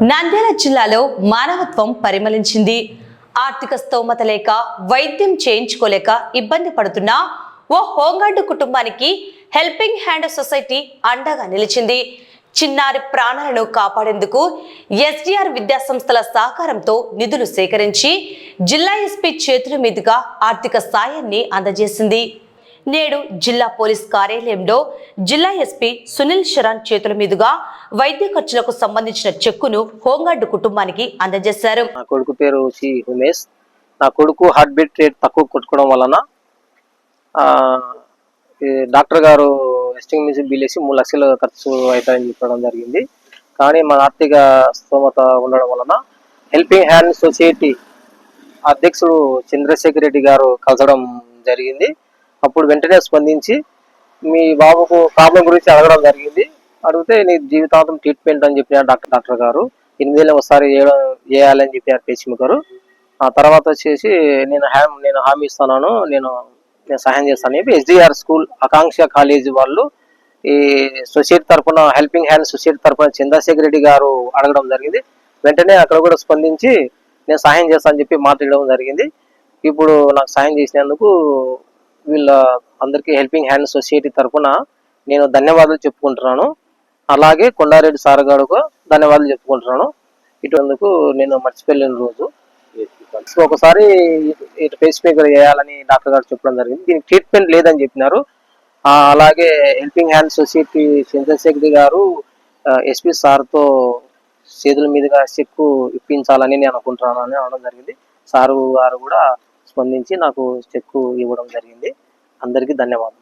నంద్యాల జిల్లాలో మానవత్వం పరిమళించింది. ఆర్థిక స్తోమత లేక వైద్యం చేయించుకోలేక ఇబ్బంది పడుతున్న ఓ హోంగార్డు కుటుంబానికి హెల్పింగ్ హ్యాండ్ సొసైటీ అండగా నిలిచింది. చిన్నారి ప్రాణాలను కాపాడేందుకు ఎస్డిఆర్ విద్యాసంస్థల సహకారంతో నిధులు సేకరించి జిల్లా ఎస్పీ చేతుల మీదుగా ఆర్థిక సాయాన్ని అందజేసింది. నేడు జిల్లా పోలీస్ కార్యాలయంలో జిల్లా ఎస్పీ సునీల్ శరణ్ చేతుల మీదుగా వైద్య ఖర్చులకు సంబంధించిన చెక్కును హోంగార్డు కుటుంబానికి అందజేశారు. నా కొడుకు పేరు సి ఉమేష్. నా కొడుకు హార్ట్ బీట్ రేట్ తక్కువ కొట్టుకోవడం వలన డాక్టర్ గారు ఎస్టిమేషన్ బిల్ వేసి 3 లక్షలు ఖర్చు అవుతాయని చెప్పడం జరిగింది. కానీ మన ఆర్థిక స్తోమత ఉండడం వలన హెల్పింగ్ హ్యాండ్ సొసైటీ అధ్యక్షుడు చంద్రశేఖర్ రెడ్డి గారు కలసడం జరిగింది. అప్పుడు వెంటనే స్పందించి మీ బాబుకు ప్రాబ్లం గురించి అడగడం జరిగింది. అడిగితే నీ జీవితాంతం ట్రీట్మెంట్ అని చెప్పినారు డాక్టర్ గారు. 8 నెలలు ఒకసారి చేయాలని చెప్పారు పేషెంట్ గారు. ఆ తర్వాత వచ్చేసి నేను హామీ ఇస్తున్నాను, నేను సహాయం చేస్తాను చెప్పి ఎస్డిఆర్ స్కూల్ ఆకాంక్ష కాలేజీ వాళ్ళు ఈ సొసైటీ తరఫున హెల్పింగ్ హ్యాండ్ సొసైటీ తరఫున చంద్రశేఖర్ రెడ్డి గారు అడగడం జరిగింది. వెంటనే అక్కడ కూడా స్పందించి నేను సహాయం చేస్తానని చెప్పి మాట్లాడడం జరిగింది. ఇప్పుడు నాకు సహాయం చేసినందుకు వీళ్ళ అందరికీ హెల్పింగ్ హ్యాండ్ సొసైటీ తరఫున నేను ధన్యవాదాలు చెప్పుకుంటున్నాను. అలాగే కొండారెడ్డి సార్ గారికి ధన్యవాదాలు చెప్పుకుంటున్నాను. ఇటువరకు నేను మర్చిపోలేని రోజు. ఒకసారి ఇటు పేస్ మేకర్ చేయాలని డాక్టర్ గారు చెప్పడం జరిగింది. దీనికి ట్రీట్మెంట్ లేదని చెప్పినారు. అలాగే హెల్పింగ్ హ్యాండ్ సొసైటీ చంద్రశేఖర్ గారు ఎస్పీ సార్తో చేతుల మీదుగా చెక్కు ఇప్పించాలని నేను అనుకుంటున్నాను అని అనడం జరిగింది. సారు గారు కూడా స్పందించి నాకు చెక్కు ఇవ్వడం జరిగింది. అందరికీ ధన్యవాదాలు.